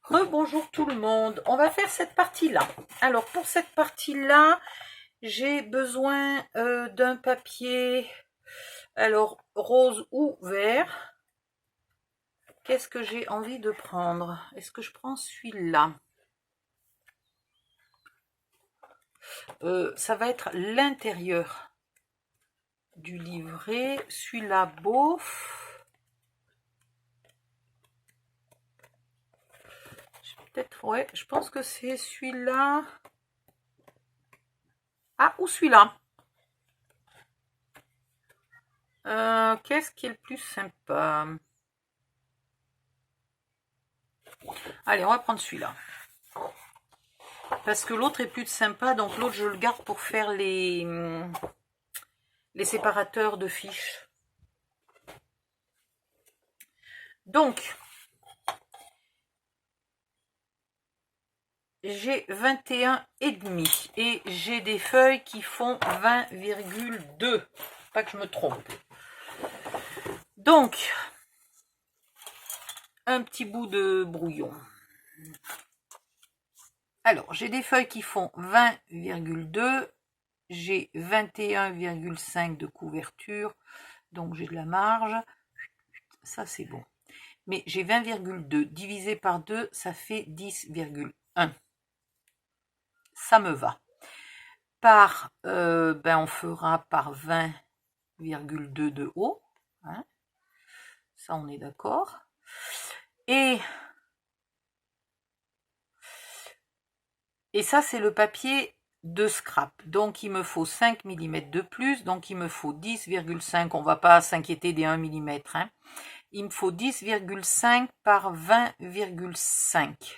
Rebonjour tout le monde, on va faire cette partie-là. Alors pour cette partie-là, j'ai besoin d'un papier, alors rose ou vert. Qu'est-ce que j'ai envie de prendre? Est-ce que je prends celui-là? Ça va être l'intérieur du livret, celui-là bof. Peut-être, ouais, je pense que c'est celui-là. Ah, ou celui-là. Qu'est-ce qui est le plus sympa? Allez, on va prendre celui-là. Parce que l'autre est plus sympa, donc l'autre je le garde pour faire les séparateurs de fiches. Donc, j'ai 21,5 et j'ai des feuilles qui font 20,2. Pas que je me trompe. Donc, un petit bout de brouillon. Alors, j'ai des feuilles qui font 20,2. J'ai 21,5 de couverture. Donc, j'ai de la marge. Ça, c'est bon. Mais j'ai 20,2 divisé par 2, ça fait 10,1. Ça me va. Par, on fera par 20,2 de haut. Hein. Ça, on est d'accord. Et ça, c'est le papier de scrap. Donc, il me faut 5 mm de plus. Donc, il me faut 10,5. On ne va pas s'inquiéter des 1 mm. Hein. Il me faut 10,5 par 20,5.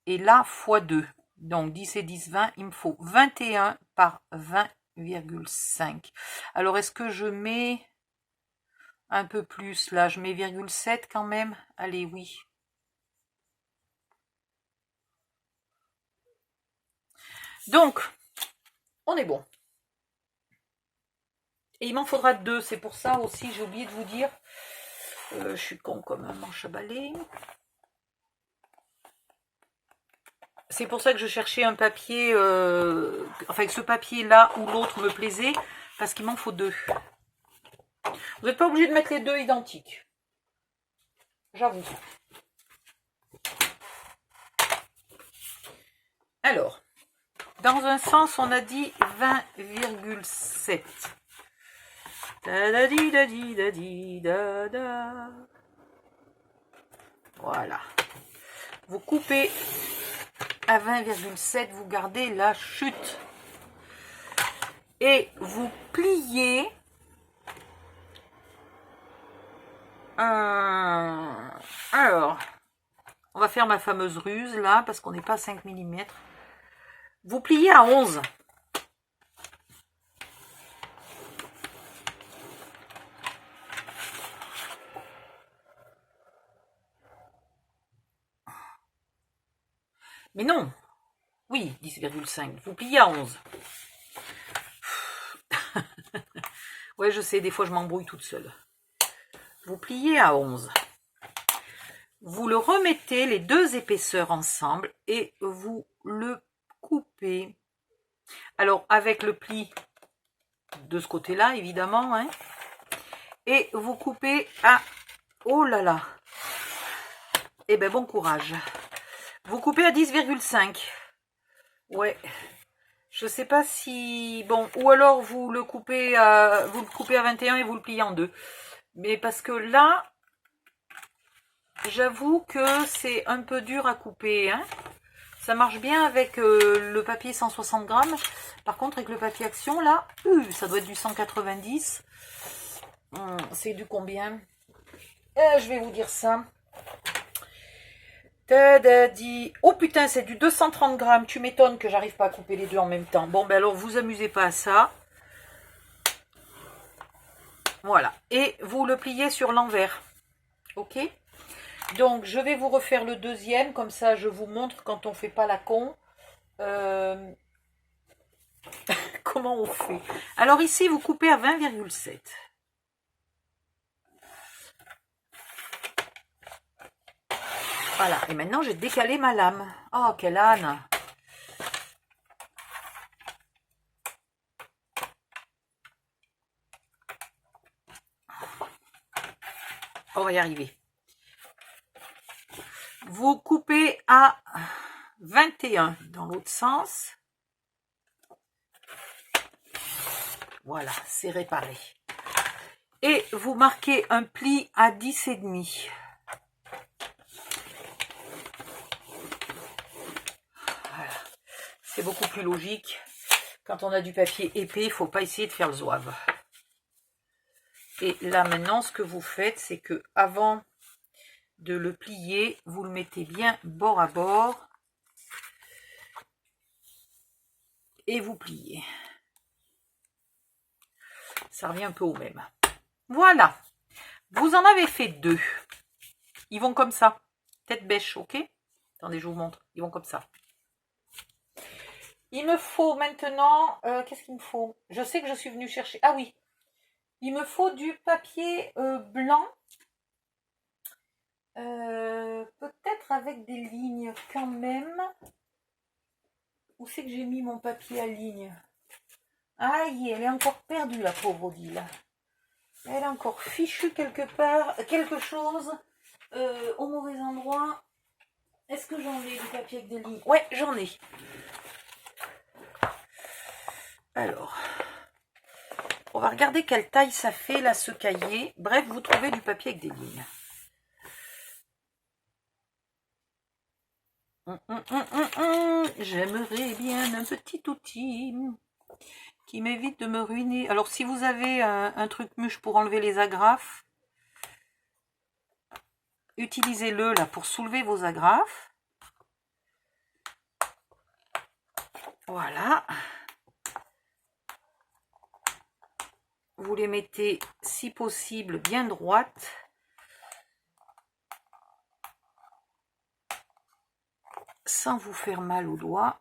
Et là, x 2. Donc, 10 et 10, 20. Il me faut 21 par 20,5. Alors, est-ce que je mets un peu plus là? Je mets 0,7 quand même. Allez, oui. Donc, on est bon. Et il m'en faudra 2. C'est pour ça aussi, j'ai oublié de vous dire. Je suis con comme un manche à balai. C'est pour ça que je cherchais un papier, enfin que ce papier-là ou l'autre me plaisait, parce qu'il m'en faut 2. Vous n'êtes pas obligé de mettre les deux identiques. J'avoue. Alors, dans un sens, on a dit 20,7. Voilà. Vous coupez à 20,7, vous gardez la chute. Et vous pliez alors, on va faire ma fameuse ruse là, parce qu'on n'est pas à 5 mm. Vous pliez à 11. Mais non. Oui, 10,5. Vous pliez à 11. Ouais, je sais, des fois je m'embrouille toute seule. Vous pliez à 11. Vous le remettez, les deux épaisseurs ensemble, et vous le coupez. Alors, avec le pli de ce côté-là, évidemment. Hein, et vous coupez à... Oh là là. Eh bien, bon courage. Vous coupez à 10,5. Ouais. Je sais pas si... Bon, ou alors vous le coupez à 21 et vous le pliez en 2. Mais parce que là, j'avoue que c'est un peu dur à couper. Hein. Ça marche bien avec le papier 160 grammes. Par contre, avec le papier Action, là, ça doit être du 190. C'est du combien? Je vais vous dire ça. Oh putain, c'est du 230 grammes. Tu m'étonnes que j'arrive pas à couper les deux en même temps. Bon, ben alors, vous amusez pas à ça. Voilà. Et vous le pliez sur l'envers. Ok? Donc, je vais vous refaire le deuxième. Comme ça, je vous montre quand on fait pas la con. Comment on fait? Alors ici, vous coupez à 20,7. Voilà, et maintenant j'ai décalé ma lame. Oh, quelle âne! On va y arriver. Vous coupez à 21 dans l'autre sens. Voilà, c'est réparé. Et vous marquez un pli à 10,5. Voilà, c'est beaucoup plus logique. Quand on a du papier épais, il ne faut pas essayer de faire le zouave. Et là maintenant, ce que vous faites, c'est que avant de le plier, vous le mettez bien bord à bord et vous pliez. Ça revient un peu au même. Voilà, vous en avez fait 2. Ils vont comme ça, tête bêche, ok? Attendez, je vous montre, ils vont comme ça. Il me faut maintenant, qu'est-ce qu'il me faut? Je sais que je suis venue chercher, ah oui, il me faut du papier blanc. Peut-être avec des lignes quand même. Où c'est que j'ai mis mon papier à ligne? Aïe, elle est encore perdue, la pauvre Odile. Elle a encore fichu quelque part, quelque chose au mauvais endroit. Est-ce que j'en ai du papier avec des lignes? Ouais, j'en ai. Alors, on va regarder quelle taille ça fait, là, ce cahier. Bref, vous trouvez du papier avec des lignes. J'aimerais bien un petit outil qui m'évite de me ruiner. Alors, si vous avez un truc mûche pour enlever les agrafes, utilisez-le là pour soulever vos agrafes. Voilà. Vous les mettez, si possible, bien droites. Sans vous faire mal aux doigts.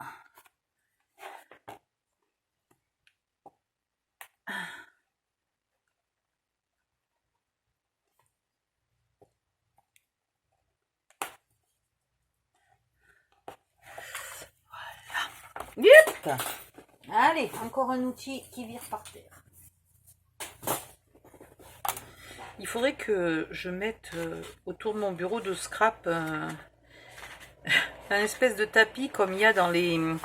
Voilà. Yep. Allez, encore un outil qui vire par terre. Il faudrait que je mette autour de mon bureau de scrap un espèce de tapis comme il y a dans les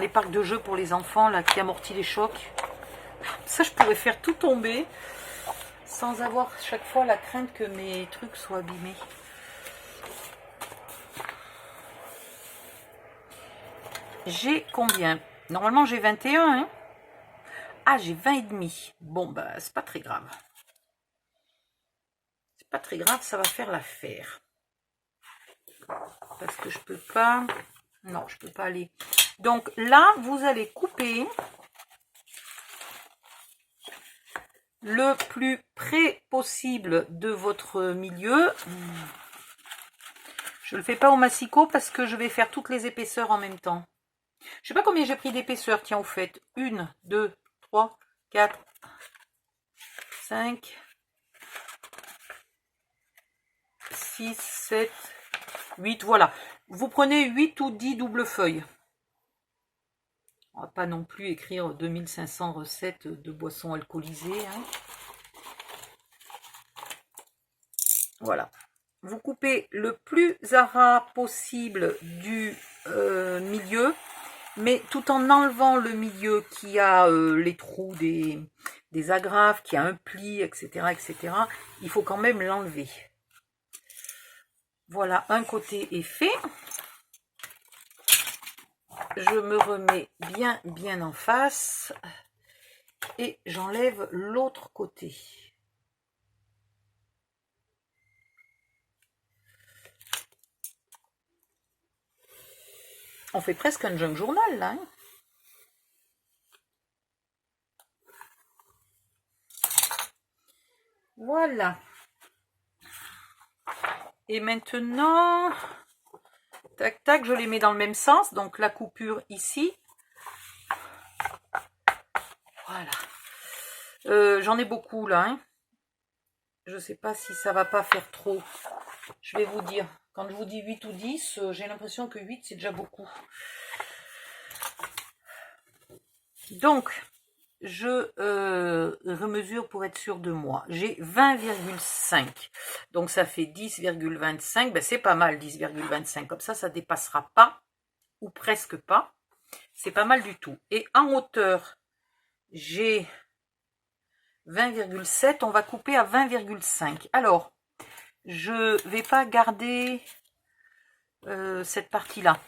parcs de jeux pour les enfants là, qui amortit les chocs. Ça, je pourrais faire tout tomber sans avoir chaque fois la crainte que mes trucs soient abîmés. J'ai combien? Normalement, j'ai 21. Hein, ah, j'ai 20 et demi. Bon, bah, c'est pas très grave. C'est pas très grave, ça va faire l'affaire. Parce que je peux pas... Non, je peux pas aller. Donc là, vous allez couper le plus près possible de votre milieu. Je ne le fais pas au massicot parce que je vais faire toutes les épaisseurs en même temps. Je sais pas combien j'ai pris d'épaisseur. Tiens, au fait, 1, 2, 3, 4, 5, 6, 7, 8. Voilà. Vous prenez 8 ou 10 doubles feuilles. On va pas non plus écrire 2500 recettes de boissons alcoolisées. Hein. Voilà. Vous coupez le plus à ras possible du milieu, mais tout en enlevant le milieu qui a les trous des agrafes, qui a un pli, etc., etc. Il faut quand même l'enlever. Voilà, un côté est fait. Je me remets bien en face et j'enlève l'autre côté. On fait presque un junk journal là. Hein. Voilà. Et maintenant, tac tac, je les mets dans le même sens. Donc la coupure ici. Voilà. J'en ai beaucoup là. Hein. Je ne sais pas si ça va pas faire trop. Je vais vous dire. Quand je vous dis 8 ou 10, j'ai l'impression que 8, c'est déjà beaucoup. Donc, je remesure pour être sûr de moi. J'ai 20,5. Donc, ça fait 10,25. Ben, c'est pas mal, 10,25. Comme ça ne dépassera pas, ou presque pas. C'est pas mal du tout. Et en hauteur, j'ai 20,7. On va couper à 20,5. Alors, je vais pas garder cette partie-là.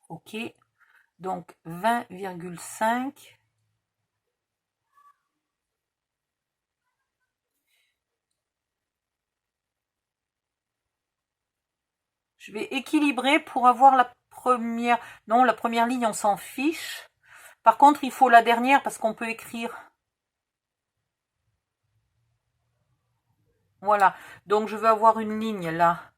Ok. Donc, 20,5. Je vais équilibrer pour avoir la première... Non, la première ligne, on s'en fiche. Par contre, il faut la dernière parce qu'on peut écrire. Voilà. Donc, je veux avoir une ligne là.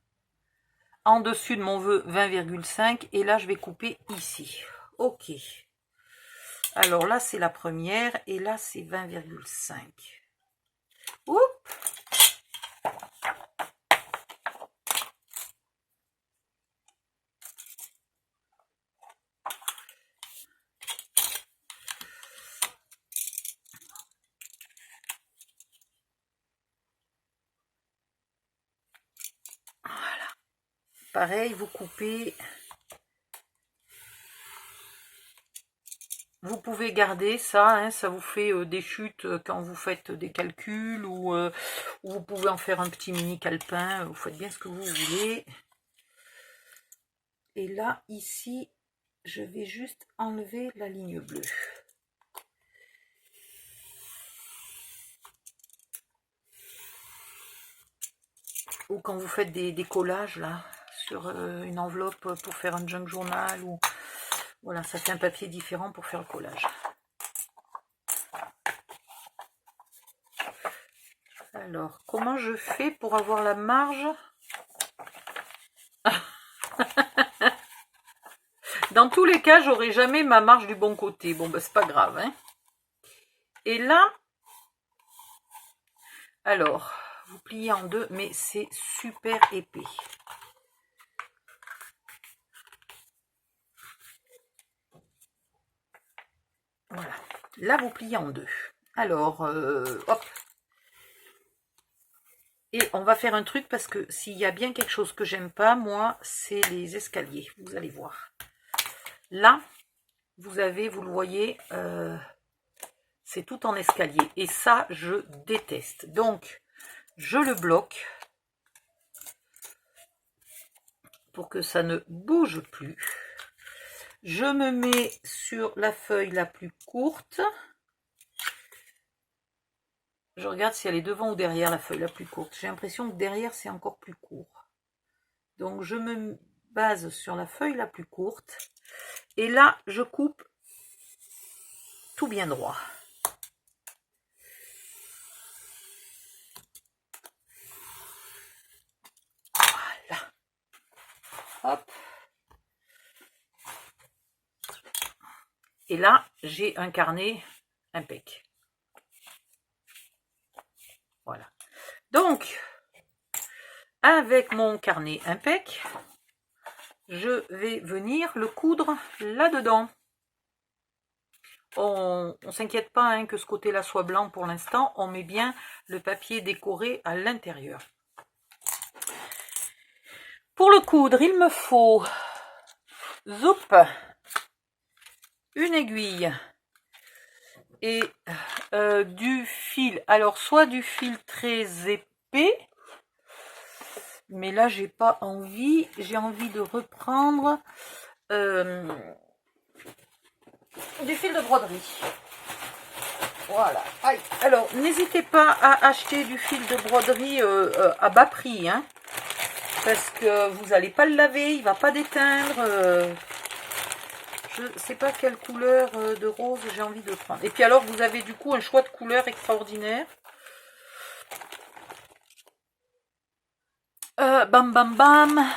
En dessus de mon vœu 20,5. Et là, je vais couper ici. Ok. Alors là, c'est la première. Et là, c'est 20,5. Oups. Pareil, vous coupez. Vous pouvez garder ça, hein, ça vous fait des chutes quand vous faites des calculs ou vous pouvez en faire un petit mini calepin. Vous faites bien ce que vous voulez. Et là, ici, je vais juste enlever la ligne bleue. Ou quand vous faites des collages là sur une enveloppe pour faire un junk journal ou voilà, ça fait un papier différent pour faire le collage. Alors, comment je fais pour avoir la marge? Dans tous les cas, j'aurai jamais ma marge du bon côté. Bon, ben c'est pas grave, hein. Et là, alors, vous pliez en deux, mais c'est super épais. Voilà. Là, vous pliez en deux. Alors, hop. Et on va faire un truc parce que s'il y a bien quelque chose que j'aime pas, moi, c'est les escaliers. Vous allez voir. Là, vous avez, vous le voyez, c'est tout en escalier. Et ça, je déteste. Donc, je le bloque pour que ça ne bouge plus. Je me mets sur la feuille la plus courte. Je regarde si elle est devant ou derrière la feuille la plus courte. J'ai l'impression que derrière, c'est encore plus court. Donc, je me base sur la feuille la plus courte. Et là, je coupe tout bien droit. Voilà. Hop. Et là, j'ai un carnet impec. Voilà. Donc, avec mon carnet impec, je vais venir le coudre là-dedans. On ne s'inquiète pas hein, que ce côté-là soit blanc pour l'instant. On met bien le papier décoré à l'intérieur. Pour le coudre, il me faut zoup, une aiguille et du fil. Alors, soit du fil très épais, mais là, j'ai pas envie. J'ai envie de reprendre du fil de broderie. Voilà. Aïe. Alors, n'hésitez pas à acheter du fil de broderie à bas prix, hein, parce que vous n'allez pas le laver, il ne va pas déteindre. Je ne sais pas quelle couleur de rose j'ai envie de prendre. Et puis alors, vous avez du coup un choix de couleurs extraordinaire. Bam, bam, bam.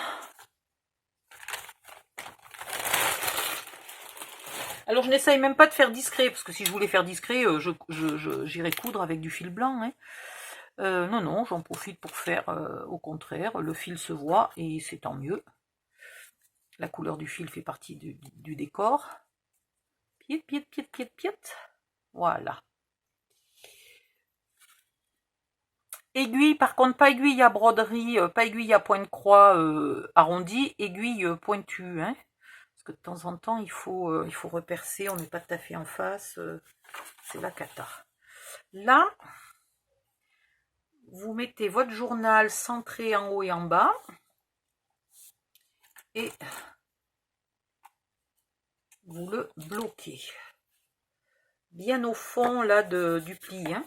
Alors, je n'essaye même pas de faire discret, parce que si je voulais faire discret, j'irais coudre avec du fil blanc. Hein. Non, non, j'en profite pour faire au contraire. Le fil se voit et c'est tant mieux. La couleur du fil fait partie du décor. Pied, pied, pied, pied, pied. Voilà. Aiguille, par contre, pas aiguille à broderie, pas aiguille à point de croix arrondi, aiguille pointue. Hein, parce que de temps en temps, il faut repercer, on n'est pas tout à fait en face. C'est la cata. Là, vous mettez votre journal centré en haut et en bas. Et vous le bloquez. Bien au fond là du pli. Hein.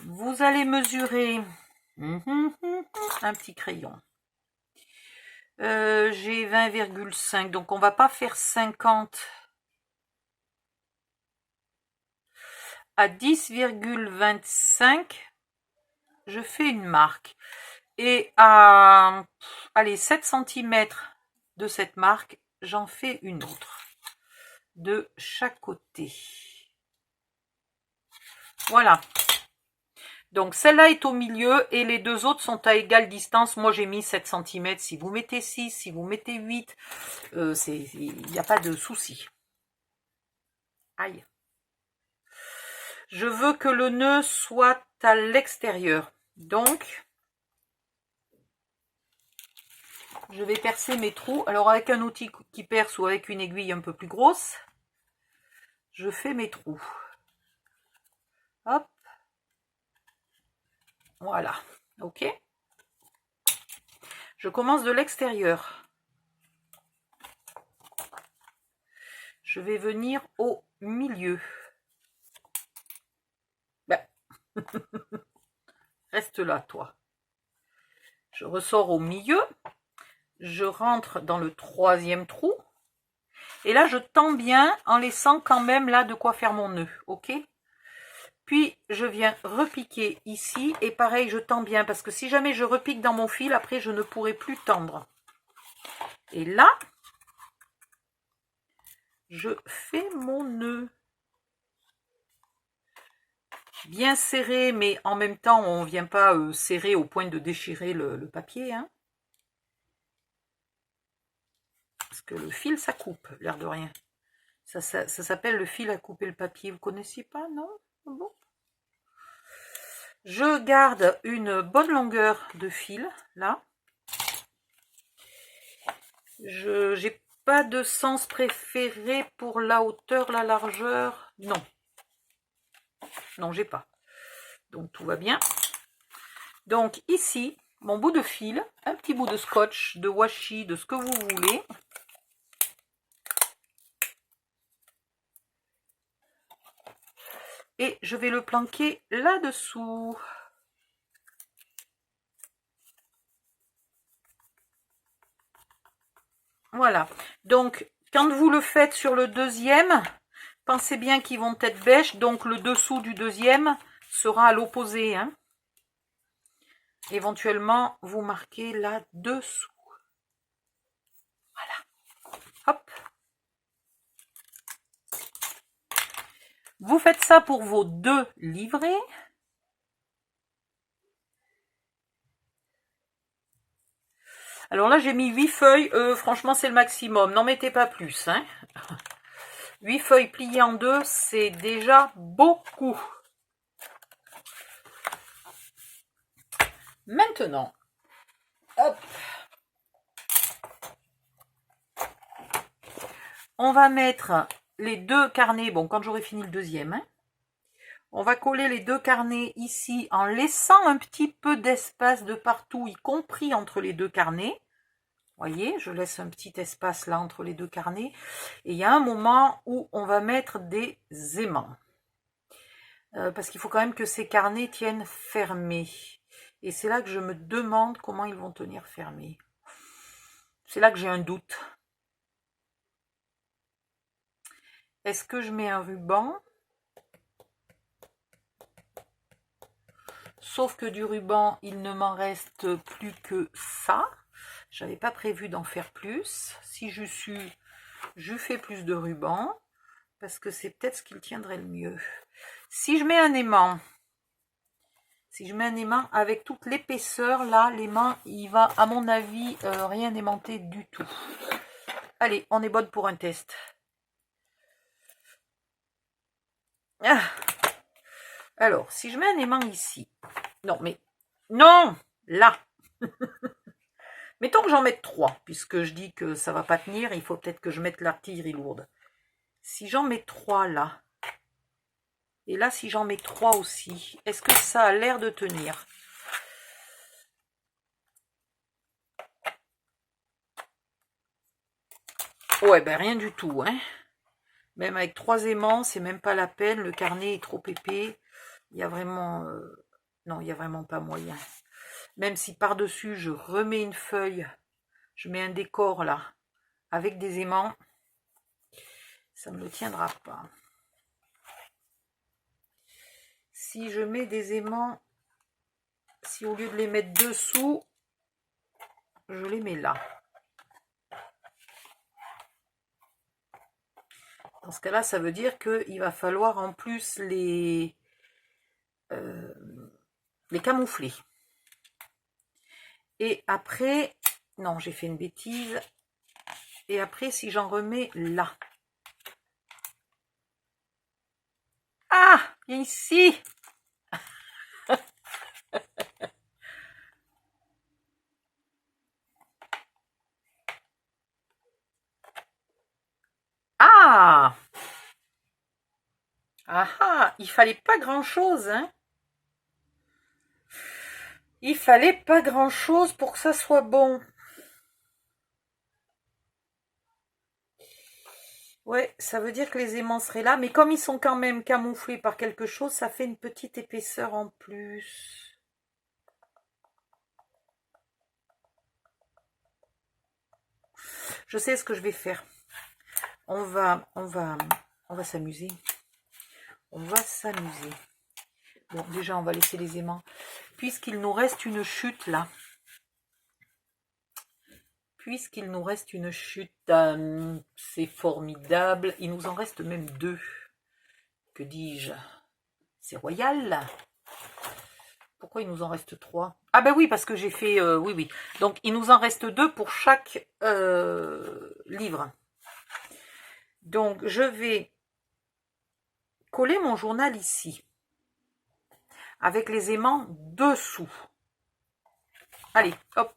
Vous allez mesurer un petit crayon. J'ai 20,5, donc on va pas faire 50 à 10,25. Je fais une marque. Et à allez, 7 cm de cette marque, j'en fais une autre. De chaque côté. Voilà. Donc celle-là est au milieu et les deux autres sont à égale distance. Moi j'ai mis 7 cm. Si vous mettez 6, si vous mettez 8, il n'y a pas de souci. Aïe. Je veux que le nœud soit à l'extérieur. Donc, je vais percer mes trous. Alors avec un outil qui perce ou avec une aiguille un peu plus grosse, je fais mes trous. Hop. Voilà. Ok. Je commence de l'extérieur. Je vais venir au milieu. Ben. Reste là, toi. Je ressors au milieu. Je rentre dans le troisième trou. Et là, je tends bien en laissant quand même là de quoi faire mon nœud. Ok? Puis, je viens repiquer ici. Et pareil, je tends bien. Parce que si jamais je repique dans mon fil, après, je ne pourrai plus tendre. Et là, je fais mon nœud. Bien serré, mais en même temps, on ne vient pas serrer au point de déchirer le papier. Hein. Parce que le fil, ça coupe, l'air de rien. Ça s'appelle le fil à couper le papier. Vous connaissiez pas, non? Bon. Je garde une bonne longueur de fil, là. Je n'ai pas de sens préféré pour la hauteur, la largeur. Non. Non, j'ai pas. Donc, tout va bien. Donc, ici, mon bout de fil, un petit bout de scotch, de washi, de ce que vous voulez. Et je vais le planquer là-dessous. Voilà. Donc, quand vous le faites sur le deuxième, pensez bien qu'ils vont être bêches. Donc, le dessous du deuxième sera à l'opposé. Hein. Éventuellement, vous marquez là-dessous. Voilà. Hop. Vous faites ça pour vos deux livrets. Alors là, j'ai mis 8 feuilles. Franchement, c'est le maximum. N'en mettez pas plus. Hein. 8 feuilles pliées en deux, c'est déjà beaucoup. Maintenant, hop, on va mettre les deux carnets. Bon, quand j'aurai fini le deuxième, hein, on va coller les deux carnets ici en laissant un petit peu d'espace de partout, y compris entre les deux carnets. Vous voyez, je laisse un petit espace là entre les deux carnets. Et il y a un moment où on va mettre des aimants. Parce qu'il faut quand même que ces carnets tiennent fermés. Et c'est là que je me demande comment ils vont tenir fermés. C'est là que j'ai un doute. Est-ce que je mets un ruban? Sauf que du ruban, il ne m'en reste plus que ça. J'avais pas prévu d'en faire plus. Si je suis, je fais plus de ruban. Parce que c'est peut-être ce qui le tiendrait le mieux. Si je mets un aimant, Si je mets un aimant avec toute l'épaisseur, là, l'aimant, il va, à mon avis, rien aimanter du tout. Allez, on est bonne pour un test. Ah. Alors, si je mets un aimant ici. Non, mais... Non! Là! Mettons que j'en mette 3, puisque je dis que ça va pas tenir. Il faut peut-être que je mette l'artillerie lourde. Si j'en mets 3 là... Et là, si j'en mets 3 aussi, est-ce que ça a l'air de tenir? Ouais, ben rien du tout, hein. Même avec 3 aimants, c'est même pas la peine. Le carnet est trop épais. Il y a vraiment... Non, il n'y a vraiment pas moyen. Même si par-dessus, je remets une feuille, je mets un décor là, avec des aimants, ça ne me tiendra pas. Si je mets des aimants, si au lieu de les mettre dessous, je les mets là. Dans ce cas-là, ça veut dire qu'il va falloir en plus les camoufler. Et après, non, j'ai fait une bêtise. Et après, si j'en remets là. Ah, ici. Ah! Ah ah, il fallait pas grand-chose, hein? Il fallait pas grand-chose pour que ça soit bon. Ouais, ça veut dire que les aimants seraient là, mais comme ils sont quand même camouflés par quelque chose, ça fait une petite épaisseur en plus. Je sais ce que je vais faire. On va s'amuser. On va s'amuser. Bon, déjà, on va laisser les aimants. Puisqu'il nous reste une chute, là. Puisqu'il nous reste une chute, c'est formidable. Il nous en reste même 2. Que dis-je? C'est royal. Pourquoi il nous en reste 3? Ah ben oui, parce que j'ai fait... oui, oui. Donc, il nous en reste 2 pour chaque livre. Donc, je vais coller mon journal ici. Avec les aimants dessous. Allez, hop.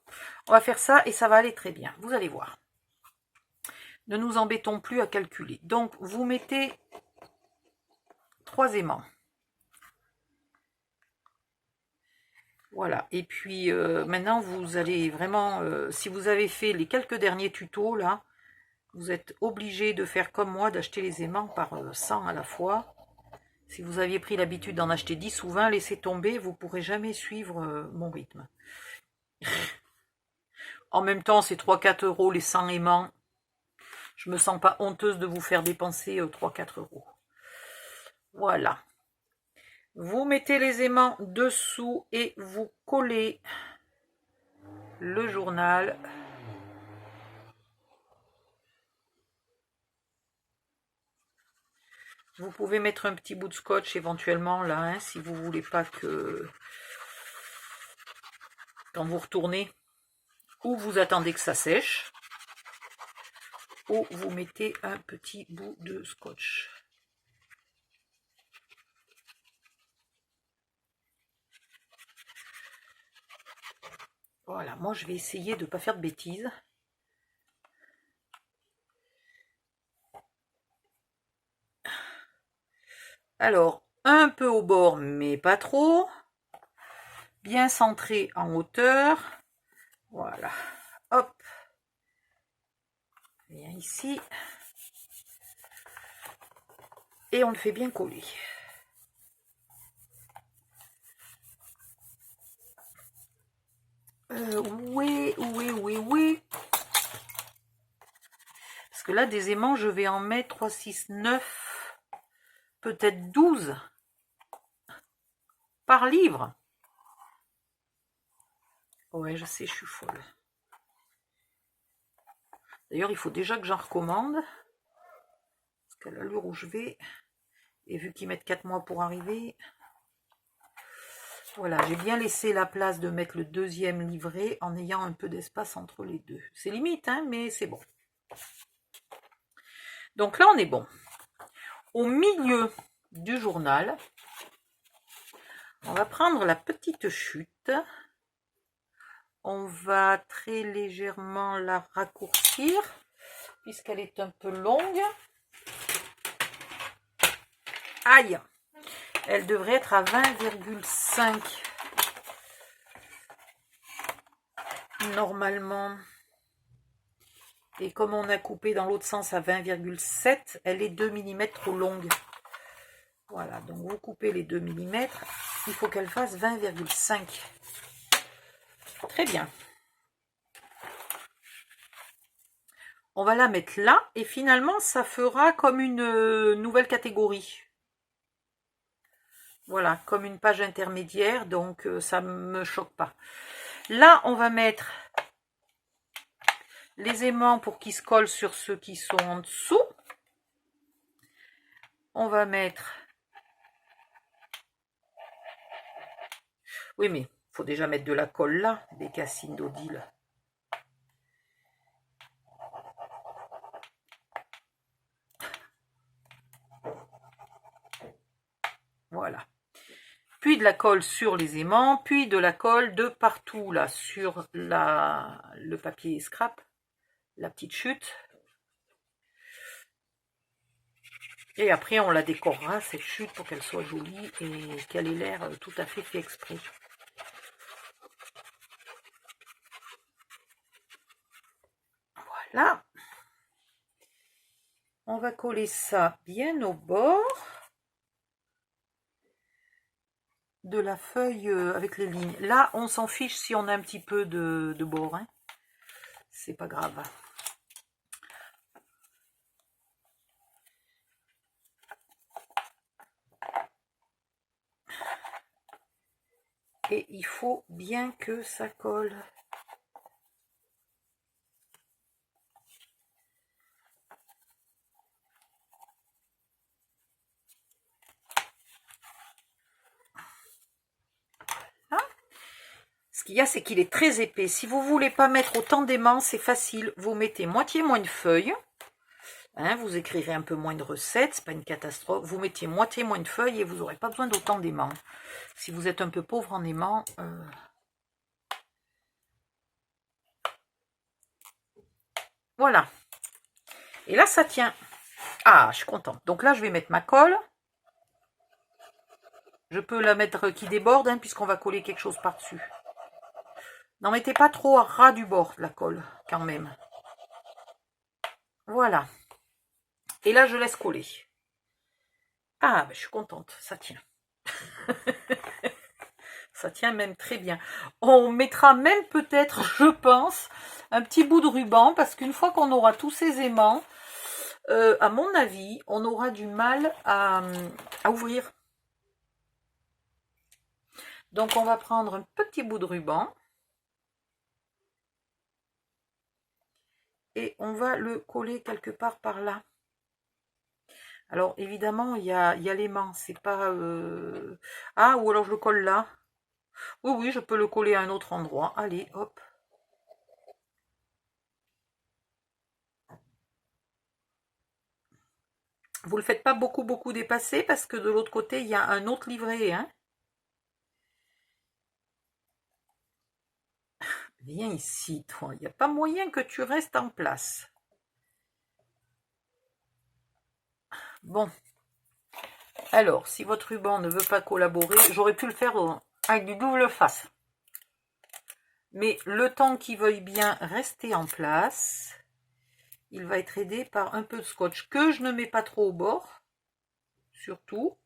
On va faire ça et ça va aller très bien. Vous allez voir. Ne nous embêtons plus à calculer. Donc, vous mettez 3 aimants. Voilà. Et puis, maintenant, vous allez vraiment... si vous avez fait les quelques derniers tutos, là, vous êtes obligé de faire comme moi, d'acheter les aimants par 100 à la fois. Si vous aviez pris l'habitude d'en acheter 10 ou 20, laissez tomber, vous ne pourrez jamais suivre mon rythme. En même temps, c'est 3-4 € les 100 aimants. Je ne me sens pas honteuse de vous faire dépenser 3-4 €. Voilà. Vous mettez les aimants dessous et vous collez le journal. Vous pouvez mettre un petit bout de scotch éventuellement là, hein, si vous ne voulez pas que quand vous retournez, ou vous attendez que ça sèche, ou vous mettez un petit bout de scotch. Voilà, moi je vais essayer de ne pas faire de bêtises. Alors, un peu au bord, mais pas trop. Bien centré en hauteur. Voilà. Hop. Viens ici. Et on le fait bien coller. Oui. Parce que là, des aimants, je vais en mettre 3, 6, 9, peut-être 12 par livre. Ouais, je sais, je suis folle. D'ailleurs, il faut déjà que j'en recommande. Parce qu'à l'allure où je vais, et vu qu'ils mettent 4 mois pour arriver, Voilà, j'ai bien laissé la place de mettre le deuxième livret en ayant un peu d'espace entre les deux. C'est limite, hein, mais c'est bon. Donc là, on est bon. Au milieu du journal, on va prendre la petite chute. On va très légèrement la raccourcir, puisqu'elle est un peu longue. Aïe! Elle devrait être à 20,5 normalement. Et comme on a coupé dans l'autre sens à 20,7, elle est 2 mm trop longue. Voilà, donc vous coupez les 2 mm, il faut qu'elle fasse 20,5. Très bien. On va la mettre là, et finalement, ça fera comme une nouvelle catégorie. Voilà, comme une page intermédiaire, donc ça ne me choque pas. Là, on va mettre les aimants pour qu'ils se collent sur ceux qui sont en dessous. On va mettre... Oui, mais il faut déjà mettre de la colle là, des cassines d'Odile. Voilà. Puis de la colle sur les aimants, puis de la colle de partout là sur le papier scrap, la petite chute. Et après on la décorera cette chute pour qu'elle soit jolie et qu'elle ait l'air tout à fait exprès. Voilà. On va coller ça bien au bord de la feuille avec les lignes. Là, on s'en fiche si on a un petit peu de bord. Hein. C'est pas grave. Et il faut bien que ça colle. Ce qu'il y a, c'est qu'il est très épais. Si vous ne voulez pas mettre autant d'aimants, c'est facile. Vous mettez moitié moins de feuilles. Hein, vous écrirez un peu moins de recettes, c'est pas une catastrophe. Vous mettez moitié moins de feuilles et vous n'aurez pas besoin d'autant d'aimants. Si vous êtes un peu pauvre en aimants... Voilà. Et là, ça tient. Ah, je suis contente. Donc là, je vais mettre ma colle. Je peux la mettre qui déborde, hein, puisqu'on va coller quelque chose par-dessus. N'en mettez pas trop à ras du bord, la colle, quand même. Voilà. Et là, je laisse coller. Ah, ben, je suis contente, ça tient. Ça tient même très bien. On mettra même peut-être, je pense, un petit bout de ruban, parce qu'une fois qu'on aura tous ces aimants, à mon avis, on aura du mal à ouvrir. Donc, on va prendre un petit bout de ruban. Et on va le coller quelque part par là. Alors, évidemment, il y a l'aimant, c'est pas... Ah, ou alors je le colle là. Oui, oui, je peux le coller à un autre endroit. Allez, hop. Vous ne le faites pas beaucoup dépasser parce que de l'autre côté, il y a un autre livret. Hein. Viens ici, toi. Il n'y a pas moyen que tu restes en place. Bon. Alors, si votre ruban ne veut pas collaborer, j'aurais pu le faire avec du double face. Mais le temps qu'il veuille bien rester en place, il va être aidé par un peu de scotch que je ne mets pas trop au bord, surtout,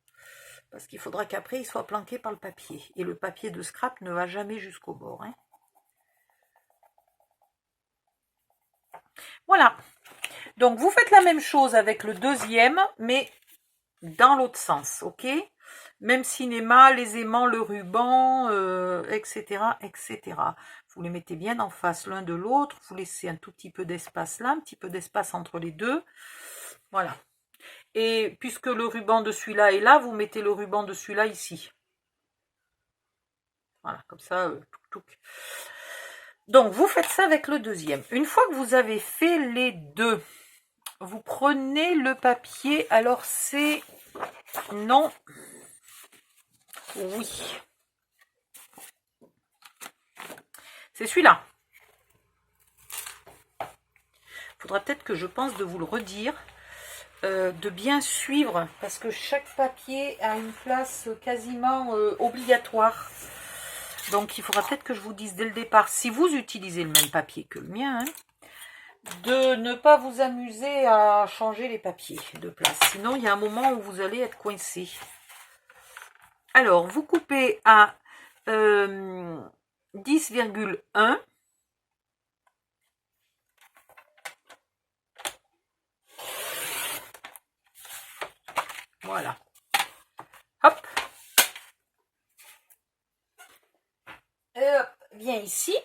parce qu'il faudra qu'après il soit planqué par le papier. Et le papier de scrap ne va jamais jusqu'au bord. Hein. Voilà. Donc vous faites la même chose avec le deuxième, mais dans l'autre sens, ok? Même cinéma, les aimants, le ruban, etc., etc. Vous les mettez bien en face l'un de l'autre. Vous laissez un tout petit peu d'espace là, un petit peu d'espace entre les deux. Voilà. Et puisque le ruban de celui-là est là, vous mettez le ruban de celui-là ici. Voilà, comme ça, touc. Donc, vous faites ça avec le deuxième. Une fois que vous avez fait les deux, vous prenez le papier. Alors, c'est... Non. Oui. C'est celui-là. Il faudra peut-être que je pense de vous le redire. De bien suivre, parce que chaque papier a une place quasiment obligatoire. Donc, il faudra peut-être que je vous dise dès le départ, si vous utilisez le même papier que le mien, hein, de ne pas vous amuser à changer les papiers de place. Sinon, il y a un moment où vous allez être coincé. Alors, vous coupez à 10,1. Voilà. Hop. Et hop, viens ici.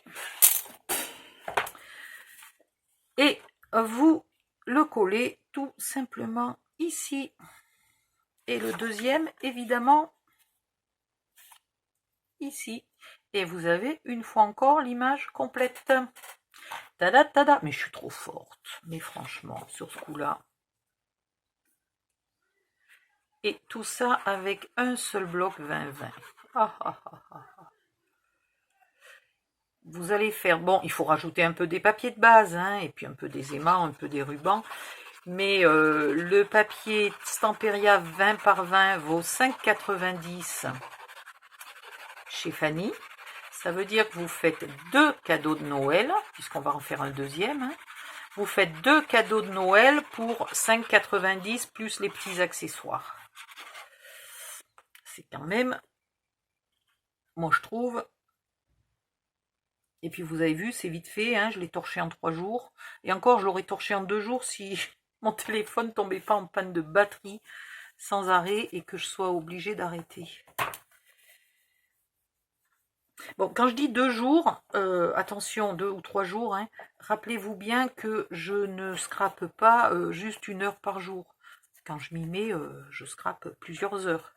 Et vous le collez tout simplement ici. Et le deuxième, évidemment, ici. Et vous avez une fois encore l'image complète. Tada, tada. Mais je suis trop forte. Mais franchement, sur ce coup-là. Et tout ça avec un seul bloc 20-20. Ah, ah, ah, ah. Vous allez faire... Bon, il faut rajouter un peu des papiers de base, hein, et puis un peu des aimants, un peu des rubans. Mais le papier Stamperia 20 par 20 vaut 5,90 chez Fanny. Ça veut dire que vous faites 2 cadeaux de Noël, puisqu'on va en faire un deuxième. Hein. Vous faites 2 cadeaux de Noël pour 5,90 plus les petits accessoires. C'est quand même, moi je trouve... Et puis vous avez vu, c'est vite fait, hein, je l'ai torché en 3 jours. Et encore, je l'aurais torché en 2 jours si mon téléphone ne tombait pas en panne de batterie sans arrêt et que je sois obligée d'arrêter. Bon, quand je dis 2 jours, attention, 2 ou 3 jours, hein, rappelez-vous bien que je ne scrape pas juste 1 heure par jour. Quand je m'y mets, je scrape plusieurs heures.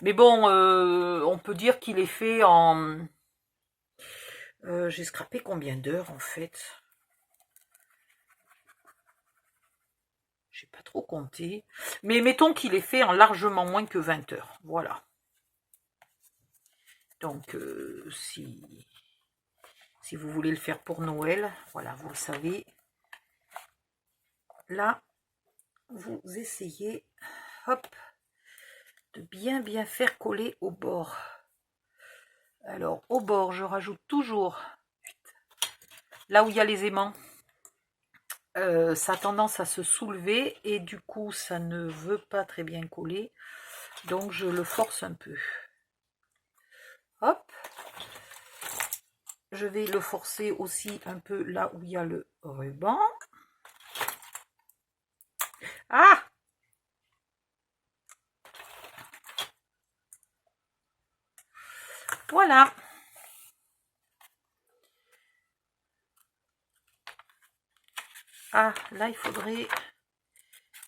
Mais bon, on peut dire qu'il est fait en... j'ai scrapé combien d'heures en fait? J'ai pas trop compté. Mais mettons qu'il est fait en largement moins que 20 heures. Voilà. Donc, si vous voulez le faire pour Noël, voilà, vous le savez. Là, vous essayez, hop, de bien faire coller au bord. Alors, au bord, je rajoute toujours, là où il y a les aimants, ça a tendance à se soulever et du coup, ça ne veut pas très bien coller. Donc, je le force un peu. Hop. Je vais le forcer aussi un peu là où il y a le ruban. Ah! Voilà. Ah, là, il faudrait...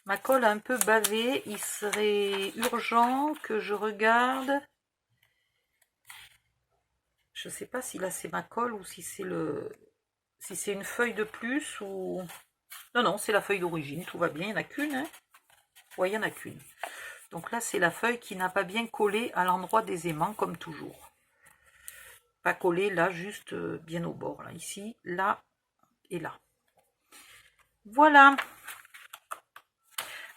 Ma colle a un peu bavé. Il serait urgent que je regarde. Je ne sais pas si là, c'est ma colle ou si c'est le... Si c'est une feuille de plus ou... Non, non, c'est la feuille d'origine. Tout va bien. Il n'y en a qu'une. Hein. Oui, il n'y en a qu'une. Donc là, c'est la feuille qui n'a pas bien collé à l'endroit des aimants, comme toujours. Pas collé là, juste bien au bord. Là, ici, là et là. Voilà.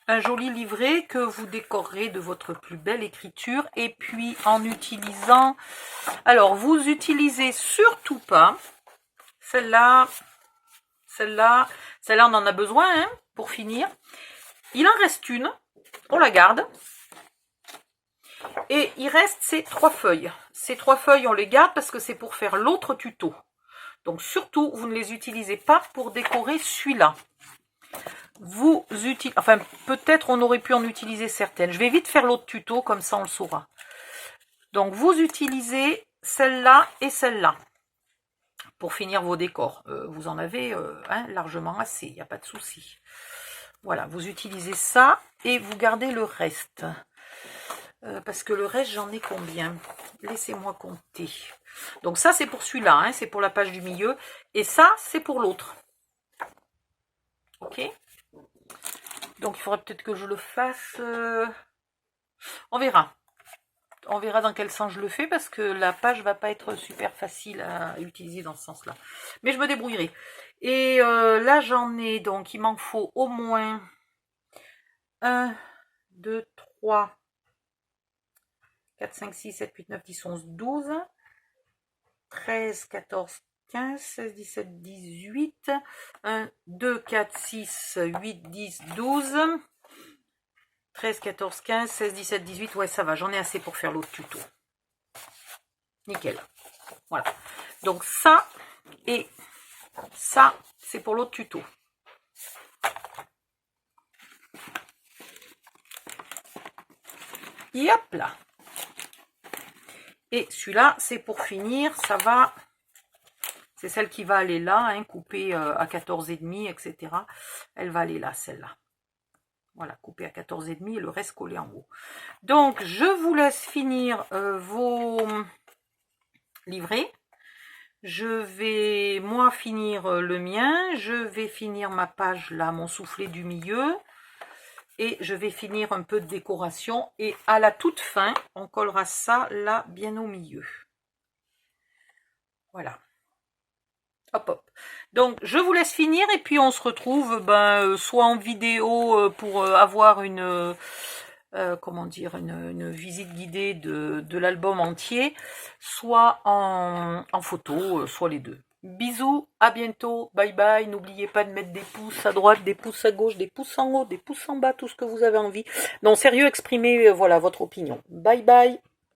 Un joli livret que vous décorerez de votre plus belle écriture. Et puis, en utilisant... Alors, vous utilisez surtout pas celle-là. Celle-là, on en a besoin hein, pour finir. Il en reste une. On la garde. Et il reste ces 3 feuilles. Ces 3 feuilles, on les garde parce que c'est pour faire l'autre tuto. Donc surtout, vous ne les utilisez pas pour décorer celui-là. Vous utilisez... Enfin, peut-être on aurait pu en utiliser certaines. Je vais vite faire l'autre tuto, comme ça on le saura. Donc vous utilisez celle-là et celle-là. Pour finir vos décors. Vous en avez hein, largement assez, il n'y a pas de souci. Voilà, vous utilisez ça et vous gardez le reste. Parce que le reste, j'en ai combien? Laissez-moi compter. Donc ça, c'est pour celui-là, hein, c'est pour la page du milieu. Et ça, c'est pour l'autre. Ok? Donc il faudrait peut-être que je le fasse... On verra. On verra dans quel sens je le fais parce que la page va pas être super facile à utiliser dans ce sens-là. Mais je me débrouillerai. Et là, j'en ai, donc il m'en faut au moins 1, 2, 3, 4, 5, 6, 7, 8, 9, 10, 11, 12, 13, 14, 15, 16, 17, 18, 1, 2, 4, 6, 8, 10, 12, 13, 14, 15, 16, 17, 18, ouais ça va, j'en ai assez pour faire l'autre tuto. Nickel. Voilà. Donc ça et ça, c'est pour l'autre tuto. Et hop là. Et celui-là, c'est pour finir, ça va... C'est celle qui va aller là, hein, coupée à 14,5, etc. Elle va aller là, celle-là. Voilà, coupée à 14,5 et le reste collé en haut. Donc, je vous laisse finir vos livrets. Je vais, moi, finir le mien. Je vais finir ma page, là, mon soufflet du milieu. Et je vais finir un peu de décoration. Et à la toute fin, on collera ça, là, bien au milieu. Voilà. Hop hop. Donc je vous laisse finir et puis on se retrouve soit en vidéo pour avoir une comment dire une visite guidée de l'album entier, soit en photo, soit les deux. Bisous, à bientôt, bye bye, n'oubliez pas de mettre des pouces à droite, des pouces à gauche, des pouces en haut, des pouces en bas, tout ce que vous avez envie. Non, sérieux, exprimez voilà votre opinion. Bye bye.